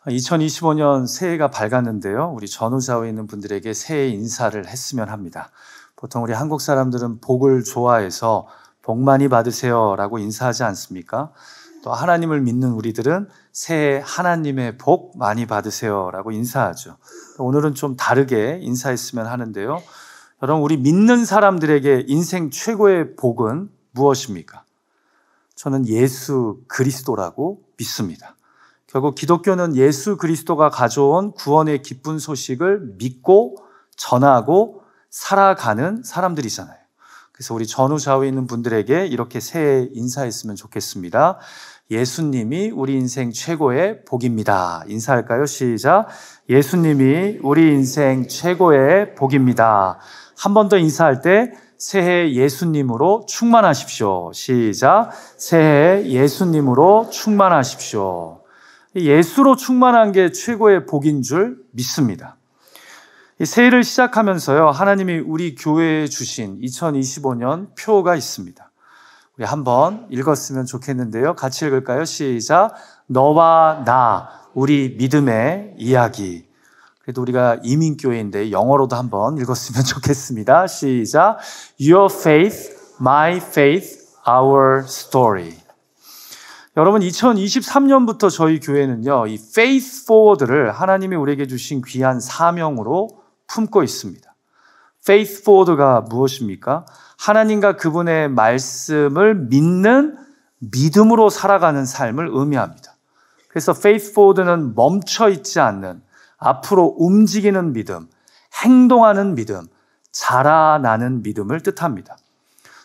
2025년 새해가 밝았는데요. 우리 전후좌우에 있는 분들에게 새해 인사를 했으면 합니다. 보통 우리 한국 사람들은 복을 좋아해서 복 많이 받으세요라고 인사하지 않습니까? 또 하나님을 믿는 우리들은 새해 하나님의 복 많이 받으세요라고 인사하죠. 오늘은 좀 다르게 인사했으면 하는데요. 여러분, 우리 믿는 사람들에게 인생 최고의 복은 무엇입니까? 저는 예수 그리스도라고 믿습니다. 결국 기독교는 예수 그리스도가 가져온 구원의 기쁜 소식을 믿고 전하고 살아가는 사람들이잖아요. 그래서 우리 전후좌우에 있는 분들에게 이렇게 새해 인사했으면 좋겠습니다. 예수님이 우리 인생 최고의 복입니다. 인사할까요? 시작. 예수님이 우리 인생 최고의 복입니다. 한 번 더 인사할 때 새해 예수님으로 충만하십시오. 시작. 새해 예수님으로 충만하십시오. 예수로 충만한 게 최고의 복인 줄 믿습니다. 이 새해를 시작하면서요, 하나님이 우리 교회에 주신 2025년 표가 있습니다. 우리 한번 읽었으면 좋겠는데요. 같이 읽을까요? 시작. 너와 나, 우리 믿음의 이야기. 그래도 우리가 이민교회인데 영어로도 한번 읽었으면 좋겠습니다. 시작. Your faith, my faith, our story. 여러분, 2023년부터 저희 교회는요, 이 Faith Forward를 하나님이 우리에게 주신 귀한 사명으로 품고 있습니다. Faith Forward가 무엇입니까? 하나님과 그분의 말씀을 믿는 믿음으로 살아가는 삶을 의미합니다. 그래서 Faith Forward는 멈춰 있지 않는, 앞으로 움직이는 믿음, 행동하는 믿음, 자라나는 믿음을 뜻합니다.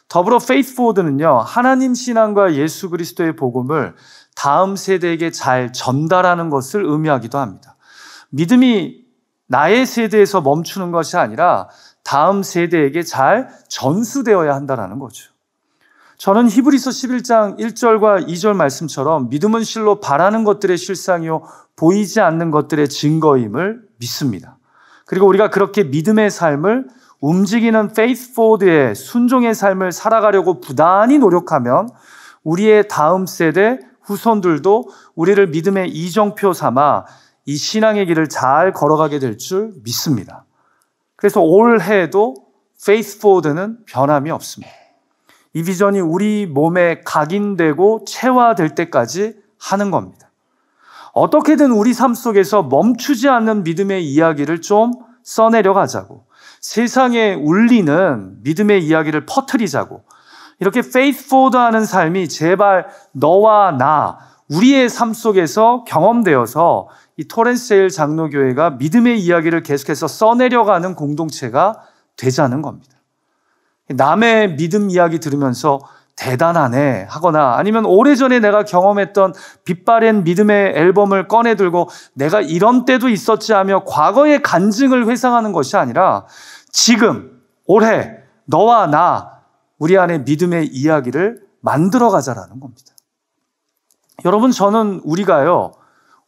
더불어 Faith Forward는요, 하나님 신앙과 예수 그리스도의 복음을 다음 세대에게 잘 전달하는 것을 의미하기도 합니다. 믿음이 나의 세대에서 멈추는 것이 아니라 다음 세대에게 잘 전수되어야 한다는 거죠. 저는 히브리서 11장 1절과 2절 말씀처럼 믿음은 실로 바라는 것들의 실상이요 보이지 않는 것들의 증거임을 믿습니다. 그리고 우리가 그렇게 믿음의 삶을 움직이는 Faith Forward의 순종의 삶을 살아가려고 부단히 노력하면 우리의 다음 세대 후손들도 우리를 믿음의 이정표 삼아 이 신앙의 길을 잘 걸어가게 될 줄 믿습니다. 그래서 올해도 Faith Forward는 변함이 없습니다. 이 비전이 우리 몸에 각인되고 체화될 때까지 하는 겁니다. 어떻게든 우리 삶 속에서 멈추지 않는 믿음의 이야기를 좀 써내려 가자고, 세상에 울리는 믿음의 이야기를 퍼뜨리자고, 이렇게 Faith Forward 하는 삶이 제발 너와 나, 우리의 삶 속에서 경험되어서 이 토렌스제일 장로교회가 믿음의 이야기를 계속해서 써내려가는 공동체가 되자는 겁니다. 남의 믿음 이야기 들으면서 대단하네 하거나 아니면 오래전에 내가 경험했던 빛바랜 믿음의 앨범을 꺼내 들고 내가 이런 때도 있었지 하며 과거의 간증을 회상하는 것이 아니라 지금, 올해 너와 나, 우리 안에 믿음의 이야기를 만들어 가자라는 겁니다. 여러분, 저는 우리가요,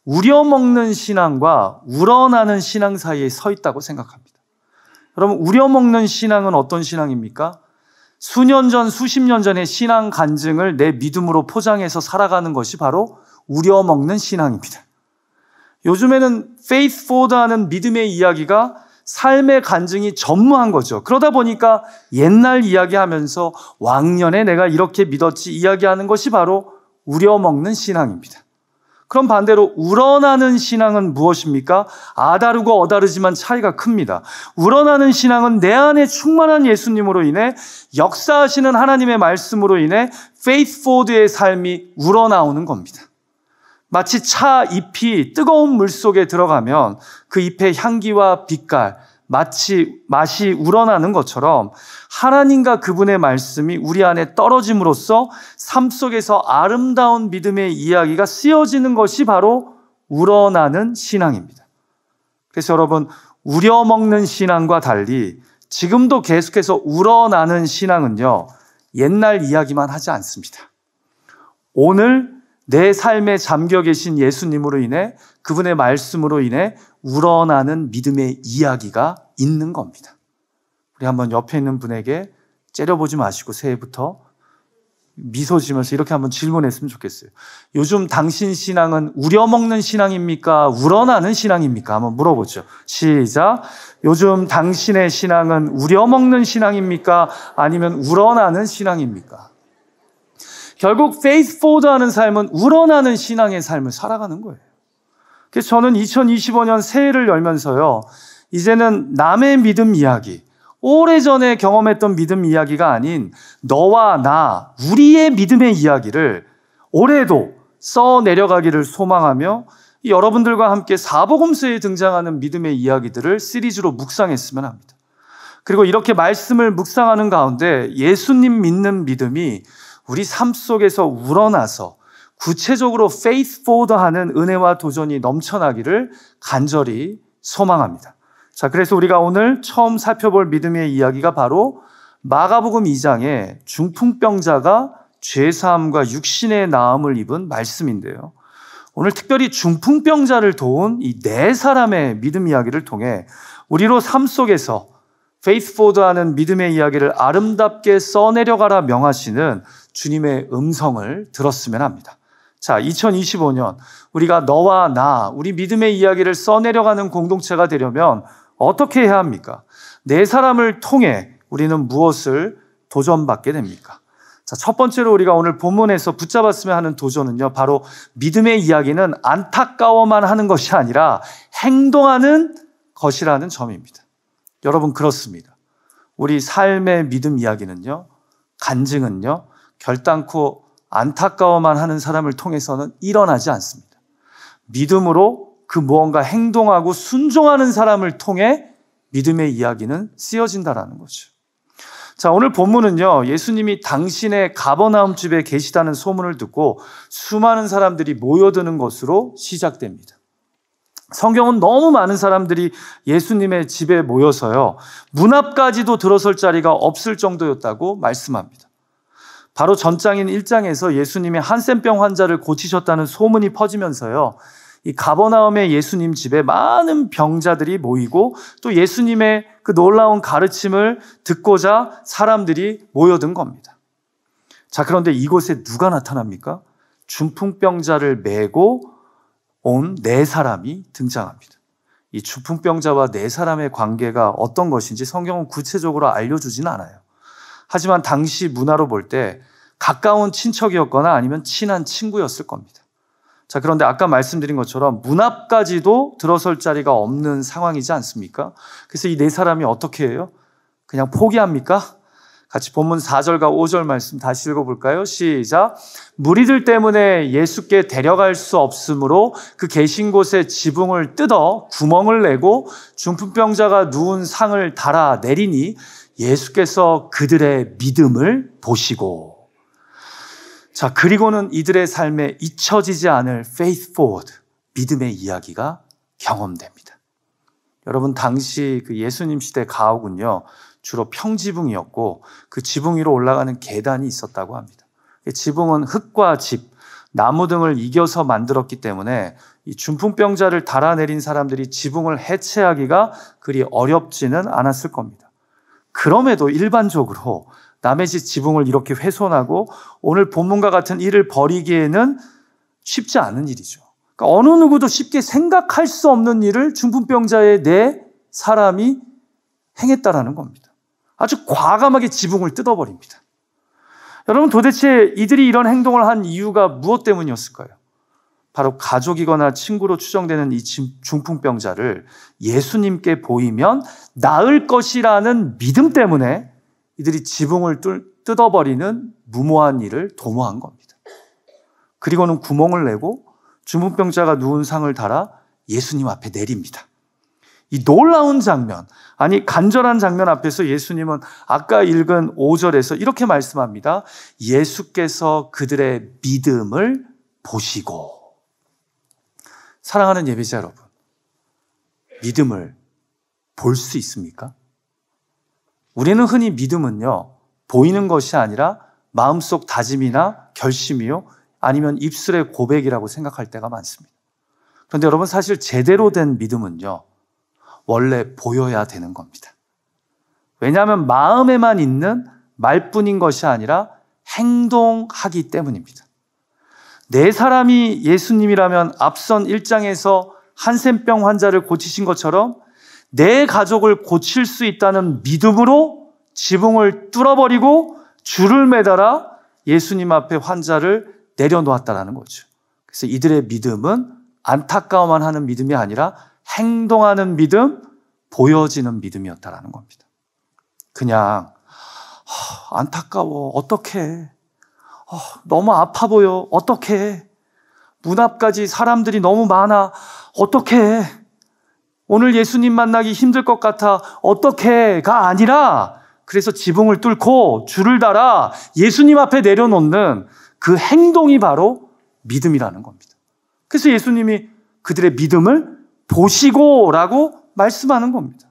우려먹는 신앙과 우러나는 신앙 사이에 서 있다고 생각합니다. 여러분, 우려먹는 신앙은 어떤 신앙입니까? 수년 전, 수십 년 전의 신앙 간증을 내 믿음으로 포장해서 살아가는 것이 바로 우려먹는 신앙입니다. 요즘에는 Faith Forward 하는 믿음의 이야기가 삶의 간증이 전무한 거죠. 그러다 보니까 옛날 이야기하면서 왕년에 내가 이렇게 믿었지 이야기하는 것이 바로 우려먹는 신앙입니다. 그럼 반대로 우러나는 신앙은 무엇입니까? 아다르고 어다르지만 차이가 큽니다. 우러나는 신앙은 내 안에 충만한 예수님으로 인해 역사하시는 하나님의 말씀으로 인해 Faith Forward의 삶이 우러나오는 겁니다. 마치 차 잎이 뜨거운 물 속에 들어가면 그 잎의 향기와 빛깔, 마치 맛이 우러나는 것처럼 하나님과 그분의 말씀이 우리 안에 떨어짐으로써 삶 속에서 아름다운 믿음의 이야기가 쓰여지는 것이 바로 우러나는 신앙입니다. 그래서 여러분, 우려먹는 신앙과 달리 지금도 계속해서 우러나는 신앙은요, 옛날 이야기만 하지 않습니다. 오늘 내 삶에 잠겨 계신 예수님으로 인해, 그분의 말씀으로 인해 우러나는 믿음의 이야기가 있는 겁니다. 우리 한번 옆에 있는 분에게 째려보지 마시고 새해부터 미소 지면서 이렇게 한번 질문했으면 좋겠어요. 요즘 당신 신앙은 우려먹는 신앙입니까? 우러나는 신앙입니까? 한번 물어보죠. 시작. 요즘 당신의 신앙은 우려먹는 신앙입니까? 아니면 우러나는 신앙입니까? 결국 faith forward하는 삶은 우러나는 신앙의 삶을 살아가는 거예요. 그래서 저는 2025년 새해를 열면서요, 이제는 남의 믿음 이야기, 오래전에 경험했던 믿음 이야기가 아닌 너와 나, 우리의 믿음의 이야기를 올해도 써내려가기를 소망하며 여러분들과 함께 사복음서에 등장하는 믿음의 이야기들을 시리즈로 묵상했으면 합니다. 그리고 이렇게 말씀을 묵상하는 가운데 예수님 믿는 믿음이 우리 삶 속에서 우러나서 구체적으로 faith forward하는 은혜와 도전이 넘쳐나기를 간절히 소망합니다. 자, 그래서 우리가 오늘 처음 살펴볼 믿음의 이야기가 바로 마가복음 2장의 중풍병자가 죄사함과 육신의 나음을 입은 말씀인데요. 오늘 특별히 중풍병자를 도운 이 네 사람의 믿음 이야기를 통해 우리로 삶 속에서 faith forward하는 믿음의 이야기를 아름답게 써내려가라 명하시는 주님의 음성을 들었으면 합니다. 자, 2025년 우리가 너와 나, 우리 믿음의 이야기를 써내려가는 공동체가 되려면 어떻게 해야 합니까? 네 사람을 통해 우리는 무엇을 도전받게 됩니까? 자, 첫 번째로 우리가 오늘 본문에서 붙잡았으면 하는 도전은요, 바로 믿음의 이야기는 안타까워만 하는 것이 아니라 행동하는 것이라는 점입니다. 여러분, 그렇습니다. 우리 삶의 믿음 이야기는요, 간증은요, 결단코 안타까워만 하는 사람을 통해서는 일어나지 않습니다. 믿음으로 그 무언가 행동하고 순종하는 사람을 통해 믿음의 이야기는 쓰여진다라는 거죠. 자, 오늘 본문은요, 예수님이 당신의 가버나움 집에 계시다는 소문을 듣고 수많은 사람들이 모여드는 것으로 시작됩니다. 성경은 너무 많은 사람들이 예수님의 집에 모여서요, 문 앞까지도 들어설 자리가 없을 정도였다고 말씀합니다. 바로 전장인 1장에서 예수님의 한센병 환자를 고치셨다는 소문이 퍼지면서요, 이 가버나움의 예수님 집에 많은 병자들이 모이고 또 예수님의 그 놀라운 가르침을 듣고자 사람들이 모여든 겁니다. 자, 그런데 이곳에 누가 나타납니까? 중풍병자를 메고 온 네 사람이 등장합니다. 이 중풍병자와 네 사람의 관계가 어떤 것인지 성경은 구체적으로 알려주지는 않아요. 하지만 당시 문화로 볼 때 가까운 친척이었거나 아니면 친한 친구였을 겁니다. 자, 그런데 아까 말씀드린 것처럼 문 앞까지도 들어설 자리가 없는 상황이지 않습니까? 그래서 이 네 사람이 어떻게 해요? 그냥 포기합니까? 같이 본문 4절과 5절 말씀 다시 읽어볼까요? 시작. 무리들 때문에 예수께 데려갈 수 없으므로 그 계신 곳에 지붕을 뜯어 구멍을 내고 중풍병자가 누운 상을 달아 내리니 예수께서 그들의 믿음을 보시고, 자, 그리고는 이들의 삶에 잊혀지지 않을 faith forward, 믿음의 이야기가 경험됩니다. 여러분, 당시 그 예수님 시대 가옥은요, 주로 평지붕이었고 그 지붕 위로 올라가는 계단이 있었다고 합니다. 지붕은 흙과 집, 나무 등을 이겨서 만들었기 때문에 이 중풍병자를 달아내린 사람들이 지붕을 해체하기가 그리 어렵지는 않았을 겁니다. 그럼에도 일반적으로 남의 집 지붕을 이렇게 훼손하고 오늘 본문과 같은 일을 벌이기에는 쉽지 않은 일이죠. 그러니까 어느 누구도 쉽게 생각할 수 없는 일을 중풍병자의 네 사람이 행했다라는 겁니다. 아주 과감하게 지붕을 뜯어버립니다. 여러분, 도대체 이들이 이런 행동을 한 이유가 무엇 때문이었을까요? 바로 가족이거나 친구로 추정되는 이 중풍병자를 예수님께 보이면 나을 것이라는 믿음 때문에 이들이 지붕을 뜯어버리는 무모한 일을 도모한 겁니다. 그리고는 구멍을 내고 중풍병자가 누운 상을 달아 예수님 앞에 내립니다. 이 놀라운 장면, 아니 간절한 장면 앞에서 예수님은 아까 읽은 5절에서 이렇게 말씀합니다. 예수께서 그들의 믿음을 보시고. 사랑하는 예배자 여러분, 믿음을 볼 수 있습니까? 우리는 흔히 믿음은요, 보이는 것이 아니라 마음속 다짐이나 결심이요, 아니면 입술의 고백이라고 생각할 때가 많습니다. 그런데 여러분, 사실 제대로 된 믿음은요, 원래 보여야 되는 겁니다. 왜냐하면 마음에만 있는 말뿐인 것이 아니라 행동하기 때문입니다. 네 사람이 예수님이라면 앞선 1장에서 한센병 환자를 고치신 것처럼 내 가족을 고칠 수 있다는 믿음으로 지붕을 뚫어버리고 줄을 매달아 예수님 앞에 환자를 내려놓았다는 거죠. 그래서 이들의 믿음은 안타까워만 하는 믿음이 아니라 행동하는 믿음, 보여지는 믿음이었다는 겁니다. 그냥 안타까워, 어떡해, 너무 아파 보여, 어떡해, 문 앞까지 사람들이 너무 많아, 어떡해, 오늘 예수님 만나기 힘들 것 같아, 어떡해가 아니라 그래서 지붕을 뚫고 줄을 달아 예수님 앞에 내려놓는 그 행동이 바로 믿음이라는 겁니다. 그래서 예수님이 그들의 믿음을 보시고라고 말씀하는 겁니다.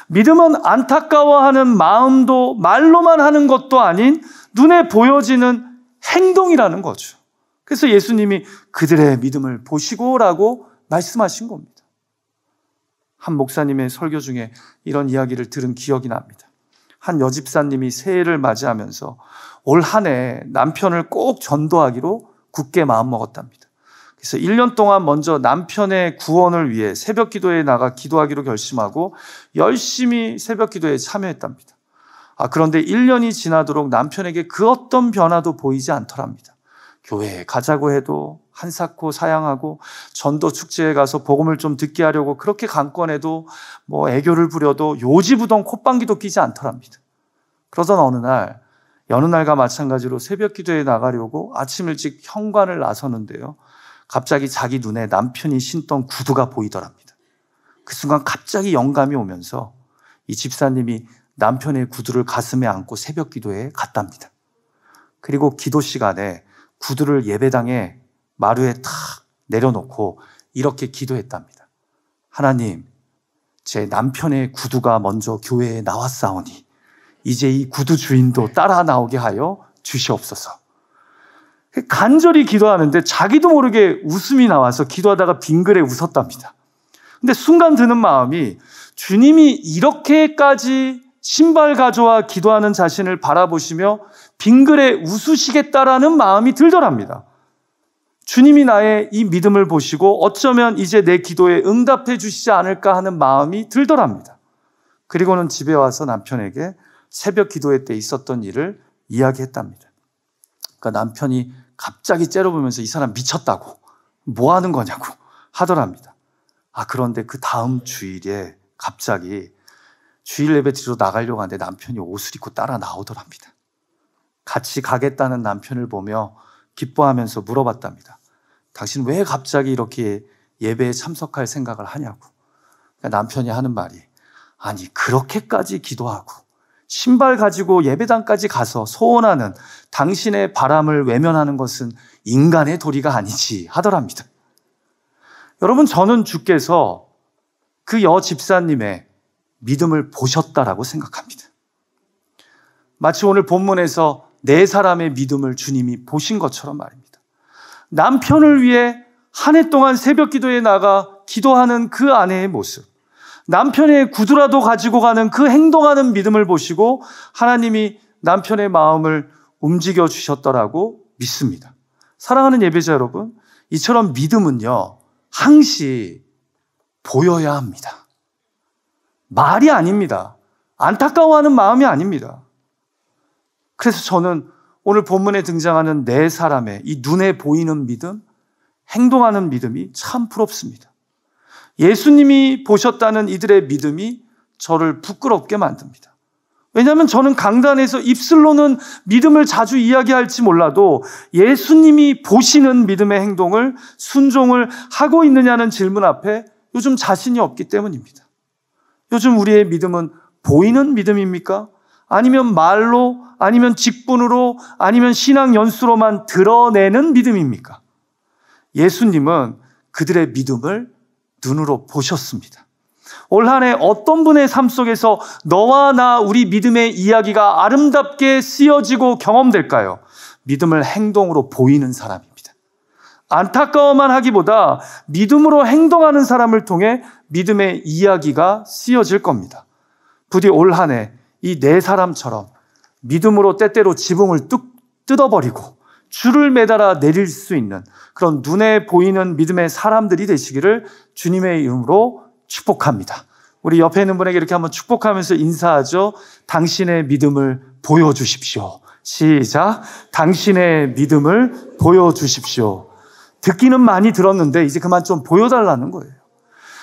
믿음은 안타까워하는 마음도 말로만 하는 것도 아닌 눈에 보여지는 행동이라는 거죠. 그래서 예수님이 그들의 믿음을 보시고라고 말씀하신 겁니다. 한 목사님의 설교 중에 이런 이야기를 들은 기억이 납니다. 한 여집사님이 새해를 맞이하면서 올 한 해 남편을 꼭 전도하기로 굳게 마음먹었답니다. 그래서 1년 동안 먼저 남편의 구원을 위해 새벽 기도에 나가 기도하기로 결심하고 열심히 새벽 기도에 참여했답니다. 그런데 1년이 지나도록 남편에게 그 어떤 변화도 보이지 않더랍니다. 교회에 가자고 해도 한사코 사양하고 전도 축제에 가서 복음을 좀 듣게 하려고 그렇게 강권해도 애교를 부려도 요지부동 콧방귀도 끼지 않더랍니다. 그러던 어느 날 여느 날과 마찬가지로 새벽 기도에 나가려고 아침 일찍 현관을 나서는데요, 갑자기 자기 눈에 남편이 신던 구두가 보이더랍니다. 그 순간 갑자기 영감이 오면서 이 집사님이 남편의 구두를 가슴에 안고 새벽 기도에 갔답니다. 그리고 기도 시간에 구두를 예배당에 마루에 탁 내려놓고 이렇게 기도했답니다. 하나님, 제 남편의 구두가 먼저 교회에 나왔사오니 이제 이 구두 주인도 따라 나오게 하여 주시옵소서. 간절히 기도하는데 자기도 모르게 웃음이 나와서 기도하다가 빙그레 웃었답니다. 근데 순간 드는 마음이 주님이 이렇게까지 신발 가져와 기도하는 자신을 바라보시며 빙그레 웃으시겠다라는 마음이 들더랍니다. 주님이 나의 이 믿음을 보시고 어쩌면 이제 내 기도에 응답해 주시지 않을까 하는 마음이 들더랍니다. 그리고는 집에 와서 남편에게 새벽 기도회 때 있었던 일을 이야기했답니다. 그러니까 남편이 갑자기 째려보면서 이 사람 미쳤다고, 뭐 하는 거냐고 하더랍니다. 그런데 그 다음 주일에 갑자기 주일 예배 드리러 나가려고 하는데 남편이 옷을 입고 따라 나오더랍니다. 같이 가겠다는 남편을 보며 기뻐하면서 물어봤답니다. 당신 왜 갑자기 이렇게 예배에 참석할 생각을 하냐고. 그러니까 남편이 하는 말이, 아니 그렇게까지 기도하고 신발 가지고 예배당까지 가서 소원하는 당신의 바람을 외면하는 것은 인간의 도리가 아니지 하더랍니다. 여러분, 저는 주께서 그 여집사님의 믿음을 보셨다라고 생각합니다. 마치 오늘 본문에서 네 사람의 믿음을 주님이 보신 것처럼 말입니다. 남편을 위해 한 해 동안 새벽 기도에 나가 기도하는 그 아내의 모습, 남편의 구두라도 가지고 가는 그 행동하는 믿음을 보시고 하나님이 남편의 마음을 움직여 주셨더라고 믿습니다. 사랑하는 예배자 여러분, 이처럼 믿음은요, 항시 보여야 합니다. 말이 아닙니다. 안타까워하는 마음이 아닙니다. 그래서 저는 오늘 본문에 등장하는 네 사람의 이 눈에 보이는 믿음, 행동하는 믿음이 참 부럽습니다. 예수님이 보셨다는 이들의 믿음이 저를 부끄럽게 만듭니다. 왜냐하면 저는 강단에서 입술로는 믿음을 자주 이야기할지 몰라도 예수님이 보시는 믿음의 행동을, 순종을 하고 있느냐는 질문 앞에 요즘 자신이 없기 때문입니다. 요즘 우리의 믿음은 보이는 믿음입니까? 아니면 말로, 아니면 직분으로, 아니면 신앙 연수로만 드러내는 믿음입니까? 예수님은 그들의 믿음을 눈으로 보셨습니다. 올 한 해 어떤 분의 삶 속에서 너와 나 우리 믿음의 이야기가 아름답게 쓰여지고 경험될까요? 믿음을 행동으로 보이는 사람입니다. 안타까워만 하기보다 믿음으로 행동하는 사람을 통해 믿음의 이야기가 쓰여질 겁니다. 부디 올 한 해 이 네 사람처럼 믿음으로 때때로 지붕을 뜯어버리고 줄을 매달아 내릴 수 있는 그런 눈에 보이는 믿음의 사람들이 되시기를 주님의 이름으로 축복합니다. 우리 옆에 있는 분에게 이렇게 한번 축복하면서 인사하죠. 당신의 믿음을 보여주십시오. 시작. 당신의 믿음을 보여주십시오. 듣기는 많이 들었는데 이제 그만 좀 보여달라는 거예요.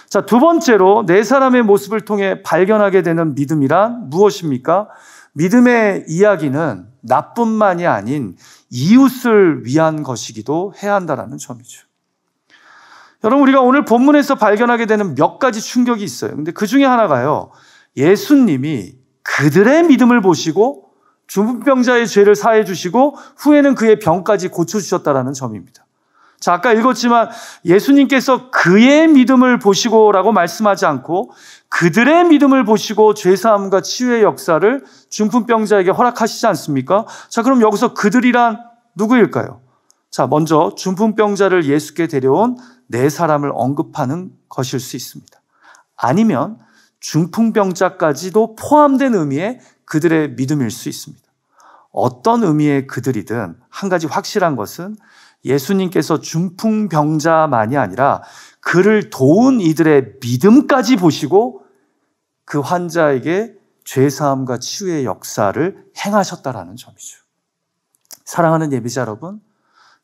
자, 두 번째로 네 사람의 모습을 통해 발견하게 되는 믿음이란 무엇입니까? 믿음의 이야기는 나뿐만이 아닌 이웃을 위한 것이기도 해야 한다는 점이죠. 여러분, 우리가 오늘 본문에서 발견하게 되는 몇 가지 충격이 있어요. 근데 그 중에 하나가요, 예수님이 그들의 믿음을 보시고 중풍병자의 죄를 사해 주시고 후에는 그의 병까지 고쳐주셨다는 점입니다. 자, 아까 읽었지만 예수님께서 그의 믿음을 보시고라고 말씀하지 않고 그들의 믿음을 보시고 죄사함과 치유의 역사를 중풍병자에게 허락하시지 않습니까? 자, 그럼 여기서 그들이란 누구일까요? 자, 먼저 중풍병자를 예수께 데려온 네 사람을 언급하는 것일 수 있습니다. 아니면 중풍병자까지도 포함된 의미의 그들의 믿음일 수 있습니다. 어떤 의미의 그들이든 한 가지 확실한 것은 예수님께서 중풍병자만이 아니라 그를 도운 이들의 믿음까지 보시고 그 환자에게 죄사함과 치유의 역사를 행하셨다라는 점이죠. 사랑하는 예비자 여러분,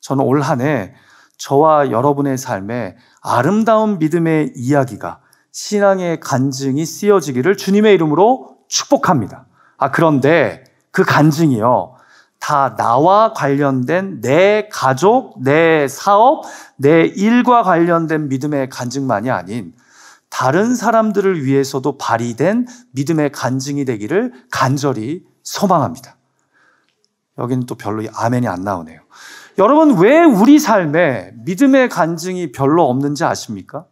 저는 올 한 해 저와 여러분의 삶에 아름다운 믿음의 이야기가, 신앙의 간증이 쓰여지기를 주님의 이름으로 축복합니다. 그런데 그 간증이요, 다 나와 관련된 내 가족, 내 사업, 내 일과 관련된 믿음의 간증만이 아닌 다른 사람들을 위해서도 발휘된 믿음의 간증이 되기를 간절히 소망합니다. 여기는 또 별로 아멘이 안 나오네요. 여러분, 왜 우리 삶에 믿음의 간증이 별로 없는지 아십니까?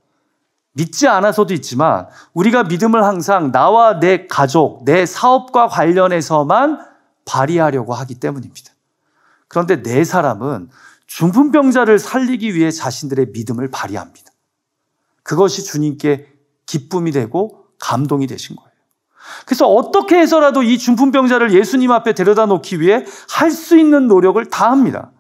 믿지 않아서도 있지만 우리가 믿음을 항상 나와 내 가족, 내 사업과 관련해서만 발휘하려고 하기 때문입니다. 그런데 네 사람은 중풍병자를 살리기 위해 자신들의 믿음을 발휘합니다. 그것이 주님께 기쁨이 되고 감동이 되신 거예요. 그래서 어떻게 해서라도 이 중풍병자를 예수님 앞에 데려다 놓기 위해 할 수 있는 노력을 다 합니다.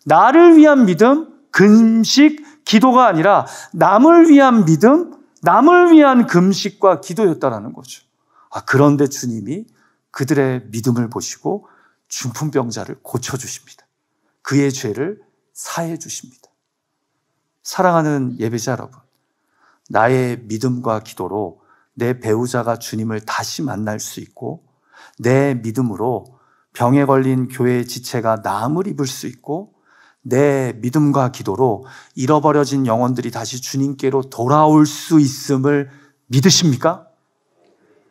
나를 위한 믿음, 금식, 기도가 아니라 남을 위한 믿음, 남을 위한 금식과 기도였다라는 거죠. 그런데 주님이 그들의 믿음을 보시고 중풍병자를 고쳐주십니다. 그의 죄를 사해 주십니다. 사랑하는 예배자 여러분, 나의 믿음과 기도로 내 배우자가 주님을 다시 만날 수 있고 내 믿음으로 병에 걸린 교회의 지체가 나음을 입을 수 있고 내 믿음과 기도로 잃어버려진 영혼들이 다시 주님께로 돌아올 수 있음을 믿으십니까?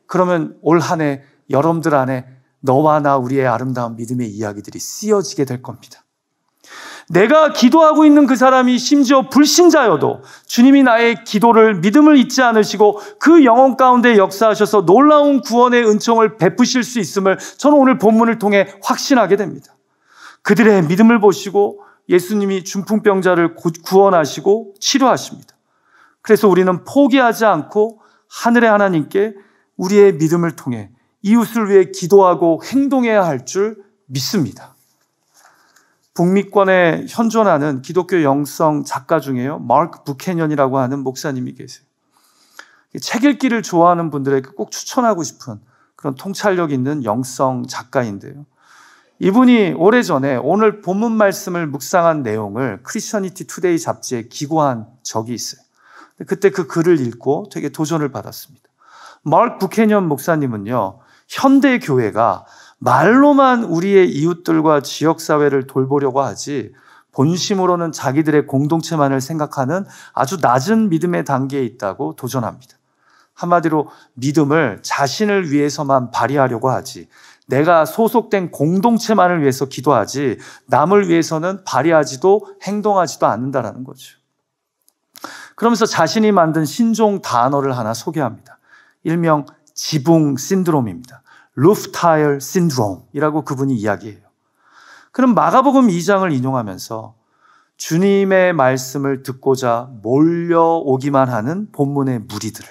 그러면 올 한 해 여러분들 안에 너와 나 우리의 아름다운 믿음의 이야기들이 쓰여지게 될 겁니다. 내가 기도하고 있는 그 사람이 심지어 불신자여도 주님이 나의 기도를, 믿음을 잊지 않으시고 그 영혼 가운데 역사하셔서 놀라운 구원의 은총을 베푸실 수 있음을 저는 오늘 본문을 통해 확신하게 됩니다. 그들의 믿음을 보시고 예수님이 중풍병자를 구원하시고 치료하십니다. 그래서 우리는 포기하지 않고 하늘의 하나님께 우리의 믿음을 통해 이웃을 위해 기도하고 행동해야 할 줄 믿습니다. 북미권에 현존하는 기독교 영성 작가 중에요, 마크 부캐년이라고 하는 목사님이 계세요. 책 읽기를 좋아하는 분들에게 꼭 추천하고 싶은 그런 통찰력 있는 영성 작가인데요. 이분이 오래전에 오늘 본문 말씀을 묵상한 내용을 크리스천니티 투데이 잡지에 기고한 적이 있어요. 그때 그 글을 읽고 되게 도전을 받았습니다. 마크 부캐년 목사님은요, 현대 교회가 말로만 우리의 이웃들과 지역사회를 돌보려고 하지 본심으로는 자기들의 공동체만을 생각하는 아주 낮은 믿음의 단계에 있다고 도전합니다. 한마디로 믿음을 자신을 위해서만 발휘하려고 하지, 내가 소속된 공동체만을 위해서 기도하지 남을 위해서는 발휘하지도 행동하지도 않는다라는 거죠. 그러면서 자신이 만든 신종 단어를 하나 소개합니다. 일명 지붕 신드롬입니다. 루프타일 신드롬이라고 그분이 이야기해요. 그럼 마가복음 2장을 인용하면서 주님의 말씀을 듣고자 몰려오기만 하는 본문의 무리들을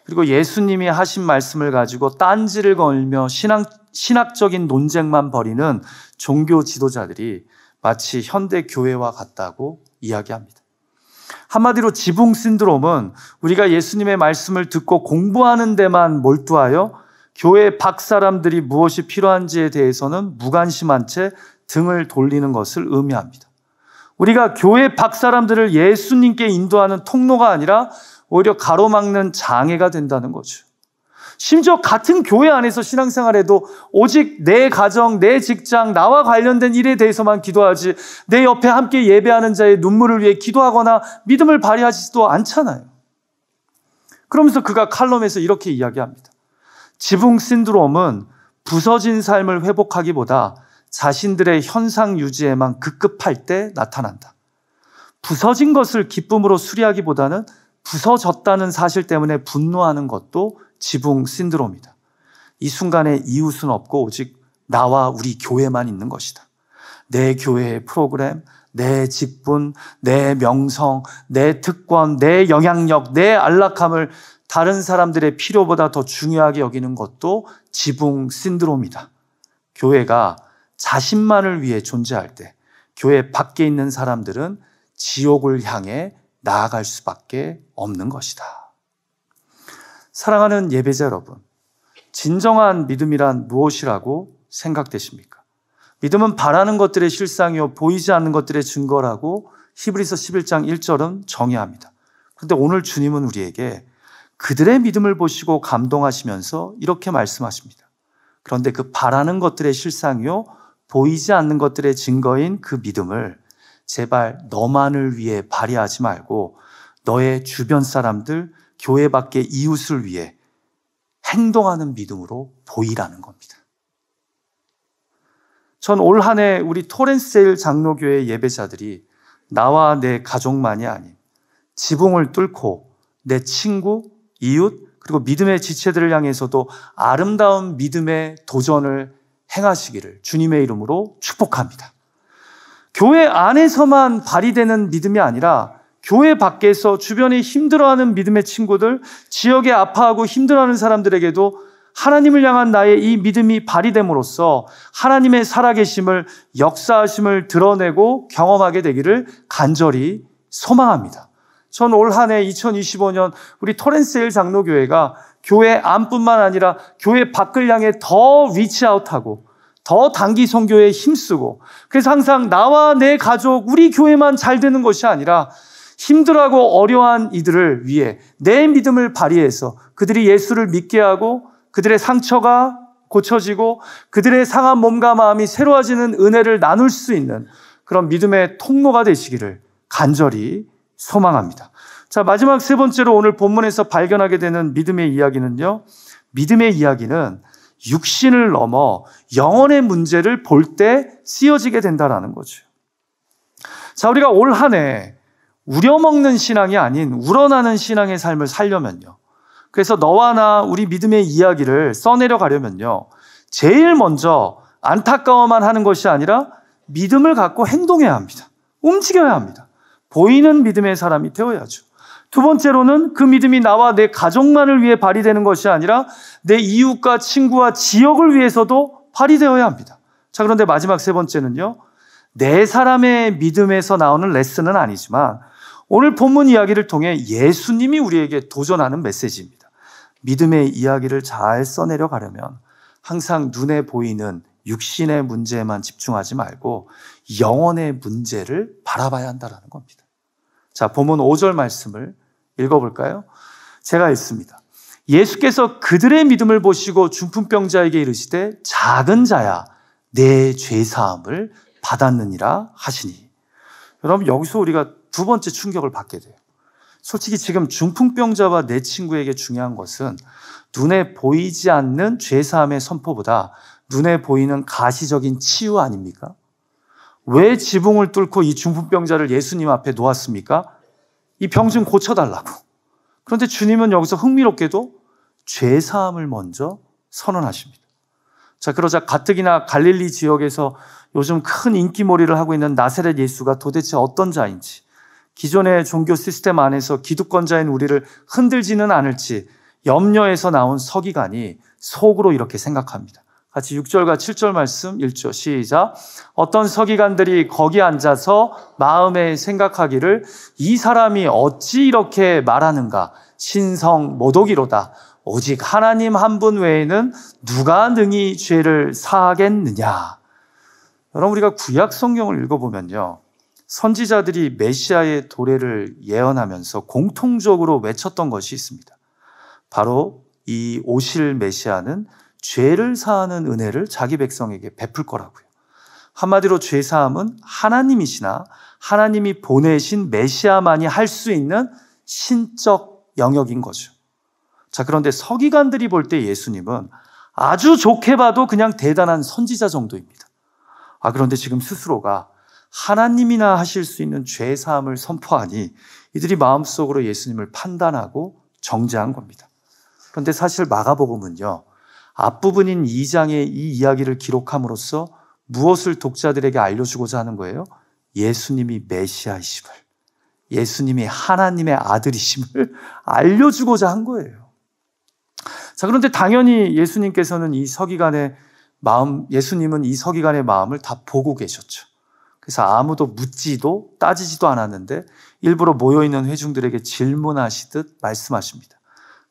그리고 예수님이 하신 말씀을 가지고 딴지를 걸며 신학적인 논쟁만 벌이는 종교 지도자들이 마치 현대 교회와 같다고 이야기합니다. 한마디로 지붕 신드롬은 우리가 예수님의 말씀을 듣고 공부하는 데만 몰두하여 교회 밖 사람들이 무엇이 필요한지에 대해서는 무관심한 채 등을 돌리는 것을 의미합니다. 우리가 교회 밖 사람들을 예수님께 인도하는 통로가 아니라 오히려 가로막는 장애가 된다는 거죠. 심지어 같은 교회 안에서 신앙생활에도 오직 내 가정, 내 직장, 나와 관련된 일에 대해서만 기도하지 내 옆에 함께 예배하는 자의 눈물을 위해 기도하거나 믿음을 발휘하지도 않잖아요. 그러면서 그가 칼럼에서 이렇게 이야기합니다. 지붕 신드롬은 부서진 삶을 회복하기보다 자신들의 현상 유지에만 급급할 때 나타난다. 부서진 것을 기쁨으로 수리하기보다는 부서졌다는 사실 때문에 분노하는 것도 지붕 신드롬이다. 이 순간에 이웃은 없고 오직 나와 우리 교회만 있는 것이다. 내 교회의 프로그램, 내 직분, 내 명성, 내 특권, 내 영향력, 내 안락함을 다른 사람들의 필요보다 더 중요하게 여기는 것도 지붕 신드롬이다. 교회가 자신만을 위해 존재할 때 교회 밖에 있는 사람들은 지옥을 향해 나아갈 수밖에 없는 것이다. 사랑하는 예배자 여러분, 진정한 믿음이란 무엇이라고 생각되십니까? 믿음은 바라는 것들의 실상이요 보이지 않는 것들의 증거라고 히브리서 11장 1절은 정의합니다. 그런데 오늘 주님은 우리에게 그들의 믿음을 보시고 감동하시면서 이렇게 말씀하십니다. 그런데 그 바라는 것들의 실상이요 보이지 않는 것들의 증거인 그 믿음을 제발 너만을 위해 발휘하지 말고 너의 주변 사람들, 교회 밖의 이웃을 위해 행동하는 믿음으로 보이라는 겁니다. 전 올 한 해 우리 토렌스제일 장로교회 예배자들이 나와 내 가족만이 아닌 지붕을 뚫고 내 친구, 이웃, 그리고 믿음의 지체들을 향해서도 아름다운 믿음의 도전을 행하시기를 주님의 이름으로 축복합니다. 교회 안에서만 발휘되는 믿음이 아니라 교회 밖에서 주변에 힘들어하는 믿음의 친구들, 지역에 아파하고 힘들어하는 사람들에게도 하나님을 향한 나의 이 믿음이 발휘됨으로써 하나님의 살아계심을, 역사하심을 드러내고 경험하게 되기를 간절히 소망합니다. 전 올 한 해 2025년 우리 토렌스제일 장로교회가 교회 안뿐만 아니라 교회 밖을 향해 더 리치아웃하고 더 단기 선교에 힘쓰고, 그래서 항상 나와 내 가족, 우리 교회만 잘 되는 것이 아니라 힘들어하고 어려운 이들을 위해 내 믿음을 발휘해서 그들이 예수를 믿게 하고 그들의 상처가 고쳐지고 그들의 상한 몸과 마음이 새로워지는 은혜를 나눌 수 있는 그런 믿음의 통로가 되시기를 간절히 소망합니다. 자, 마지막 세 번째로 오늘 본문에서 발견하게 되는 믿음의 이야기는요, 믿음의 이야기는 육신을 넘어 영혼의 문제를 볼 때 쓰여지게 된다는 거죠. 자, 우리가 올 한 해 우려먹는 신앙이 아닌 우러나는 신앙의 삶을 살려면요, 그래서 너와 나 우리 믿음의 이야기를 써내려 가려면요, 제일 먼저 안타까워만 하는 것이 아니라 믿음을 갖고 행동해야 합니다. 움직여야 합니다. 보이는 믿음의 사람이 되어야죠. 두 번째로는 그 믿음이 나와 내 가족만을 위해 발휘되는 것이 아니라 내 이웃과 친구와 지역을 위해서도 발휘되어야 합니다. 자, 그런데 마지막 세 번째는요, 네 사람의 믿음에서 나오는 레슨은 아니지만 오늘 본문 이야기를 통해 예수님이 우리에게 도전하는 메시지입니다. 믿음의 이야기를 잘 써내려 가려면 항상 눈에 보이는 육신의 문제에만 집중하지 말고 영혼의 문제를 바라봐야 한다는 겁니다. 자, 본문 5절 말씀을 읽어볼까요? 제가 읽습니다. 예수께서 그들의 믿음을 보시고 중풍병자에게 이르시되 작은 자야 내 죄사함을 받았느니라 하시니. 여러분, 여기서 우리가 두 번째 충격을 받게 돼요. 솔직히 지금 중풍병자와 내 친구에게 중요한 것은 눈에 보이지 않는 죄사함의 선포보다 눈에 보이는 가시적인 치유 아닙니까? 왜 지붕을 뚫고 이 중풍병자를 예수님 앞에 놓았습니까? 이 병 좀 고쳐달라고. 그런데 주님은 여기서 흥미롭게도 죄사함을 먼저 선언하십니다. 자, 그러자 가뜩이나 갈릴리 지역에서 요즘 큰 인기몰이를 하고 있는 나사렛 예수가 도대체 어떤 자인지, 기존의 종교 시스템 안에서 기득권자인 우리를 흔들지는 않을지 염려에서 나온 서기관이 속으로 이렇게 생각합니다. 같이 6절과 7절 말씀 읽죠. 시작. 어떤 서기관들이 거기 앉아서 마음에 생각하기를 이 사람이 어찌 이렇게 말하는가? 신성 모독이로다. 오직 하나님 한 분 외에는 누가 능히 죄를 사하겠느냐? 여러분, 우리가 구약 성경을 읽어보면요, 선지자들이 메시아의 도래를 예언하면서 공통적으로 외쳤던 것이 있습니다. 바로 이 오실 메시아는 죄를 사하는 은혜를 자기 백성에게 베풀 거라고요. 한마디로 죄사함은 하나님이시나 하나님이 보내신 메시아만이 할 수 있는 신적 영역인 거죠. 자, 그런데 서기관들이 볼 때 예수님은 아주 좋게 봐도 그냥 대단한 선지자 정도입니다. 그런데 지금 스스로가 하나님이나 하실 수 있는 죄사함을 선포하니 이들이 마음속으로 예수님을 판단하고 정죄한 겁니다. 그런데 사실 마가복음은요, 앞부분인 2장의 이 이야기를 기록함으로써 무엇을 독자들에게 알려주고자 하는 거예요? 예수님이 메시아이심을, 예수님이 하나님의 아들이심을 알려주고자 한 거예요. 자, 그런데 당연히 예수님은 이 서기관의 마음을 다 보고 계셨죠. 그래서 아무도 묻지도 따지지도 않았는데 일부러 모여있는 회중들에게 질문하시듯 말씀하십니다.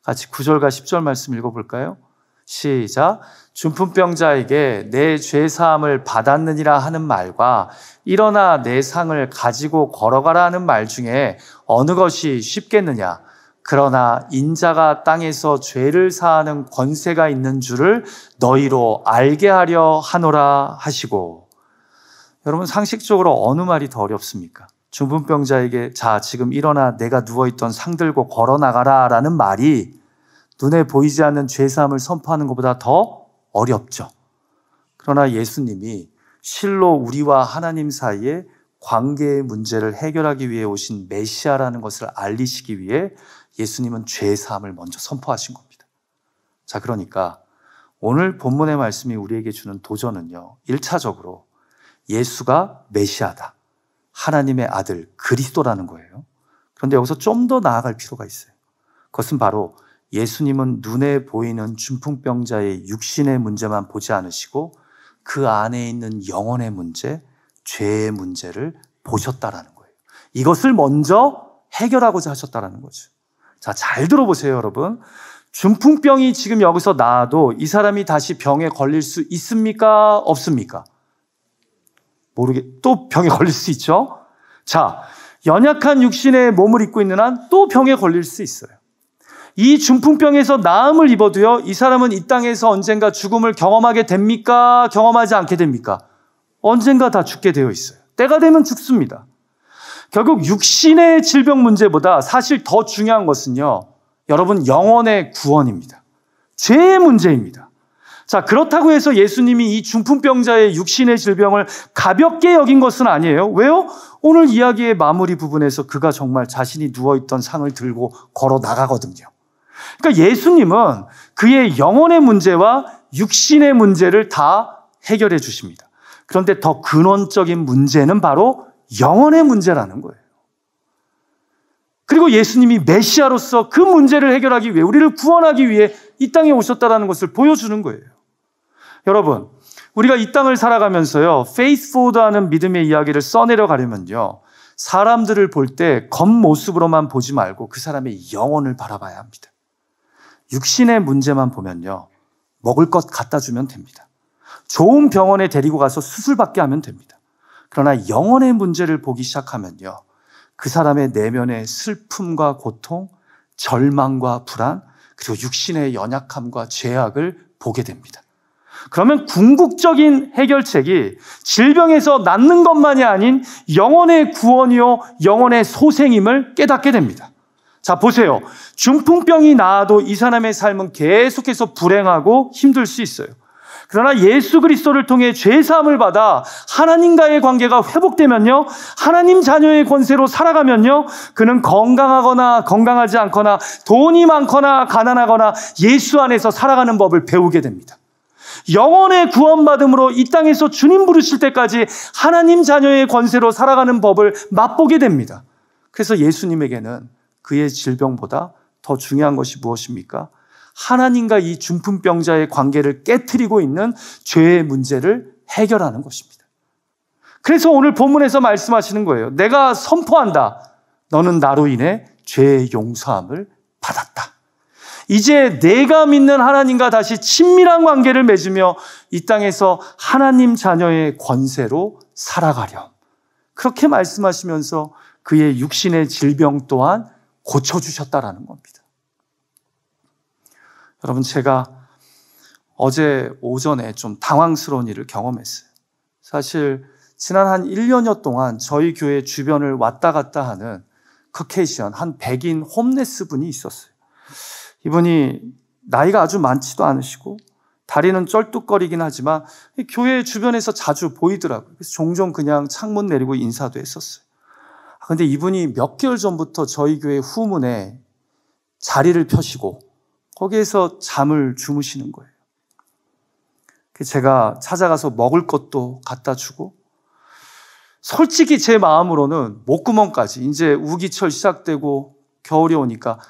같이 9절과 10절 말씀 읽어볼까요? 시작. 중풍병자에게 내 죄사함을 받았느니라 하는 말과 일어나 내 상을 가지고 걸어가라 하는 말 중에 어느 것이 쉽겠느냐? 그러나 인자가 땅에서 죄를 사하는 권세가 있는 줄을 너희로 알게 하려 하노라 하시고. 여러분, 상식적으로 어느 말이 더 어렵습니까? 중풍병자에게 자, 지금 일어나 내가 누워있던 상 들고 걸어나가라 라는 말이 눈에 보이지 않는 죄사함을 선포하는 것보다 더 어렵죠. 그러나 예수님이 실로 우리와 하나님 사이에 관계의 문제를 해결하기 위해 오신 메시아라는 것을 알리시기 위해 예수님은 죄사함을 먼저 선포하신 겁니다. 자, 그러니까 오늘 본문의 말씀이 우리에게 주는 도전은요, 1차적으로 예수가 메시아다, 하나님의 아들 그리스도라는 거예요. 그런데 여기서 좀 더 나아갈 필요가 있어요. 그것은 바로 예수님은 눈에 보이는 중풍병자의 육신의 문제만 보지 않으시고 그 안에 있는 영혼의 문제, 죄의 문제를 보셨다라는 거예요. 이것을 먼저 해결하고자 하셨다라는 거죠. 자, 잘 들어보세요, 여러분. 중풍병이 지금 여기서 나아도 이 사람이 다시 병에 걸릴 수 있습니까? 없습니까? 또 병에 걸릴 수 있죠? 자, 연약한 육신의 몸을 입고 있는 한 또 병에 걸릴 수 있어요. 이 중풍병에서 나음을 입어도요, 이 사람은 이 땅에서 언젠가 죽음을 경험하게 됩니까? 경험하지 않게 됩니까? 언젠가 다 죽게 되어 있어요. 때가 되면 죽습니다. 결국 육신의 질병 문제보다 사실 더 중요한 것은요, 여러분, 영혼의 구원입니다. 죄의 문제입니다. 자, 그렇다고 해서 예수님이 이 중풍병자의 육신의 질병을 가볍게 여긴 것은 아니에요. 왜요? 오늘 이야기의 마무리 부분에서 그가 정말 자신이 누워있던 상을 들고 걸어 나가거든요. 그러니까 예수님은 그의 영혼의 문제와 육신의 문제를 다 해결해 주십니다. 그런데 더 근원적인 문제는 바로 영혼의 문제라는 거예요. 그리고 예수님이 메시아로서 그 문제를 해결하기 위해, 우리를 구원하기 위해 이 땅에 오셨다는 것을 보여주는 거예요. 여러분, 우리가 이 땅을 살아가면서요, 페이스포드하는 믿음의 이야기를 써내려 가려면요, 사람들을 볼 때 겉모습으로만 보지 말고 그 사람의 영혼을 바라봐야 합니다. 육신의 문제만 보면요, 먹을 것 갖다 주면 됩니다. 좋은 병원에 데리고 가서 수술받게 하면 됩니다. 그러나 영혼의 문제를 보기 시작하면요, 그 사람의 내면의 슬픔과 고통, 절망과 불안, 그리고 육신의 연약함과 죄악을 보게 됩니다. 그러면 궁극적인 해결책이 질병에서 낫는 것만이 아닌 영혼의 구원이요, 영혼의 소생임을 깨닫게 됩니다. 자, 보세요. 중풍병이 나아도 이 사람의 삶은 계속해서 불행하고 힘들 수 있어요. 그러나 예수 그리스도를 통해 죄사함을 받아 하나님과의 관계가 회복되면요, 하나님 자녀의 권세로 살아가면요, 그는 건강하거나 건강하지 않거나 돈이 많거나 가난하거나 예수 안에서 살아가는 법을 배우게 됩니다. 영혼의 구원받음으로 이 땅에서 주님 부르실 때까지 하나님 자녀의 권세로 살아가는 법을 맛보게 됩니다. 그래서 예수님에게는 그의 질병보다 더 중요한 것이 무엇입니까? 하나님과 이 중풍병자의 관계를 깨트리고 있는 죄의 문제를 해결하는 것입니다. 그래서 오늘 본문에서 말씀하시는 거예요. 내가 선포한다. 너는 나로 인해 죄의 용서함을 받았다. 이제 내가 믿는 하나님과 다시 친밀한 관계를 맺으며 이 땅에서 하나님 자녀의 권세로 살아가렴. 그렇게 말씀하시면서 그의 육신의 질병 또한 고쳐주셨다라는 겁니다. 여러분, 제가 어제 오전에 좀 당황스러운 일을 경험했어요. 사실 지난 한 1년여 동안 저희 교회 주변을 왔다 갔다 하는 커케이션, 한 백인 홈레스 분이 있었어요. 이분이 나이가 아주 많지도 않으시고 다리는 쩔뚝거리긴 하지만 교회 주변에서 자주 보이더라고요. 그래서 종종 그냥 창문 내리고 인사도 했었어요. 그런데 이분이 몇 개월 전부터 저희 교회 후문에 자리를 펴시고 거기에서 잠을 주무시는 거예요. 제가 찾아가서 먹을 것도 갖다 주고, 솔직히 제 마음으로는 목구멍까지 이제 우기철 시작되고 겨울이 오니까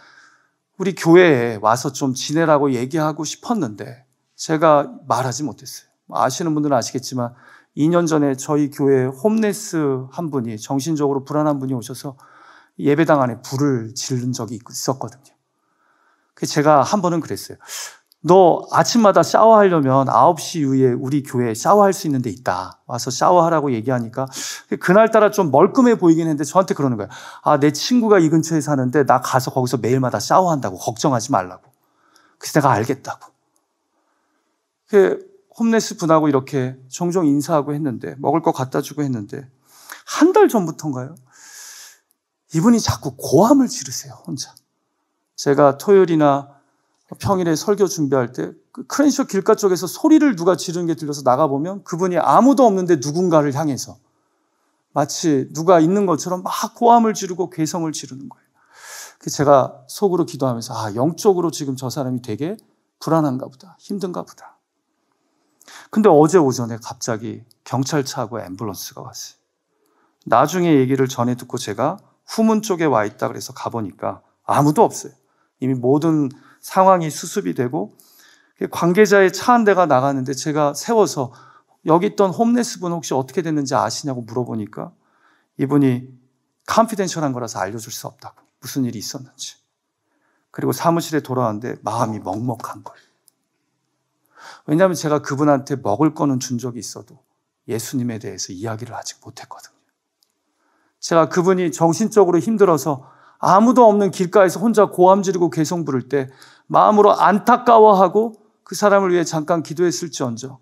우리 교회에 와서 좀 지내라고 얘기하고 싶었는데 제가 말하지 못했어요. 아시는 분들은 아시겠지만 2년 전에 저희 교회에 홈레스 한 분이, 정신적으로 불안한 분이 오셔서 예배당 안에 불을 지른 적이 있었거든요. 제가 한 번은 그랬어요. 너 아침마다 샤워하려면 9시 이후에 우리 교회에 샤워할 수 있는 데 있다. 와서 샤워하라고 얘기하니까 그날따라 좀 멀끔해 보이긴 했는데 저한테 그러는 거예요. 아, 내 친구가 이 근처에 사는데 나 가서 거기서 매일마다 샤워한다고, 걱정하지 말라고. 그래서 내가 알겠다고. 홈레스 분하고 이렇게 종종 인사하고 했는데, 먹을 거 갖다 주고 했는데, 한 달 전부터인가요? 이분이 자꾸 고함을 지르세요, 혼자. 제가 토요일이나 평일에 설교 준비할 때 크랜셔 길가 쪽에서 소리를 누가 지르는 게 들려서 나가보면 그분이 아무도 없는데 누군가를 향해서 마치 누가 있는 것처럼 막 고함을 지르고 괴성을 지르는 거예요. 그래서 제가 속으로 기도하면서 영적으로 지금 저 사람이 되게 불안한가 보다, 힘든가 보다. 근데 어제 오전에 갑자기 경찰차하고 앰뷸런스가 왔어요. 나중에 얘기를 전해 듣고 제가 후문 쪽에 와 있다 그래서 가보니까 아무도 없어요. 이미 모든 상황이 수습이 되고 관계자의 차 한 대가 나가는데 제가 세워서 여기 있던 홈레스 분 혹시 어떻게 됐는지 아시냐고 물어보니까 이분이 컨피덴셜한 거라서 알려줄 수 없다고, 무슨 일이 있었는지. 그리고 사무실에 돌아왔는데 마음이 먹먹한 거예요. 왜냐하면 제가 그분한테 먹을 거는 준 적이 있어도 예수님에 대해서 이야기를 아직 못했거든요. 제가 그분이 정신적으로 힘들어서 아무도 없는 길가에서 혼자 고함 지르고 괴성 부를 때 마음으로 안타까워하고 그 사람을 위해 잠깐 기도했을지언정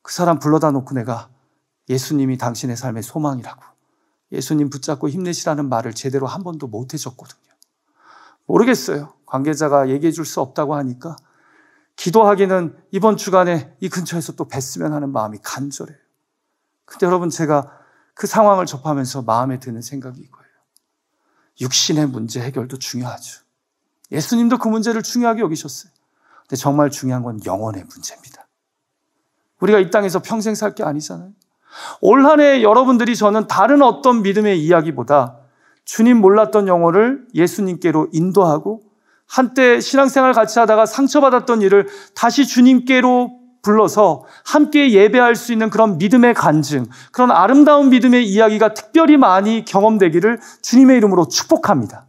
그 사람 불러다 놓고 내가 예수님이 당신의 삶의 소망이라고, 예수님 붙잡고 힘내시라는 말을 제대로 한 번도 못 해줬거든요. 모르겠어요. 관계자가 얘기해 줄 수 없다고 하니까 기도하기는 이번 주간에 이 근처에서 또 뵀으면 하는 마음이 간절해요. 근데 여러분, 제가 그 상황을 접하면서 마음에 드는 생각이 이거예요. 육신의 문제 해결도 중요하죠. 예수님도 그 문제를 중요하게 여기셨어요. 근데 정말 중요한 건 영혼의 문제입니다. 우리가 이 땅에서 평생 살 게 아니잖아요. 올 한 해 여러분들이, 저는 다른 어떤 믿음의 이야기보다 주님 몰랐던 영혼을 예수님께로 인도하고 한때 신앙생활 같이 하다가 상처받았던 일을 다시 주님께로 불러서 함께 예배할 수 있는 그런 믿음의 간증, 그런 아름다운 믿음의 이야기가 특별히 많이 경험되기를 주님의 이름으로 축복합니다.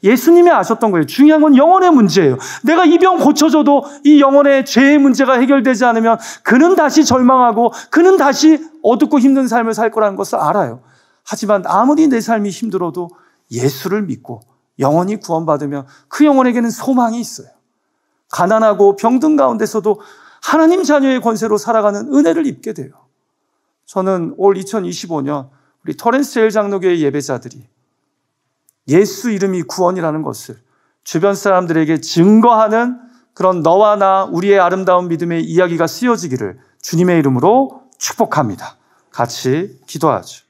예수님이 아셨던 거예요. 중요한 건 영혼의 문제예요. 내가 이 병 고쳐줘도 이 영혼의 죄의 문제가 해결되지 않으면 그는 다시 절망하고 그는 다시 어둡고 힘든 삶을 살 거라는 것을 알아요. 하지만 아무리 내 삶이 힘들어도 예수를 믿고 영혼이 구원받으면 그 영혼에게는 소망이 있어요. 가난하고 병든 가운데서도 하나님 자녀의 권세로 살아가는 은혜를 입게 돼요. 저는 올 2025년 우리 터렌스 제일장로교회 예배자들이 예수 이름이 구원이라는 것을 주변 사람들에게 증거하는 그런 너와 나, 우리의 아름다운 믿음의 이야기가 쓰여지기를 주님의 이름으로 축복합니다. 같이 기도하죠.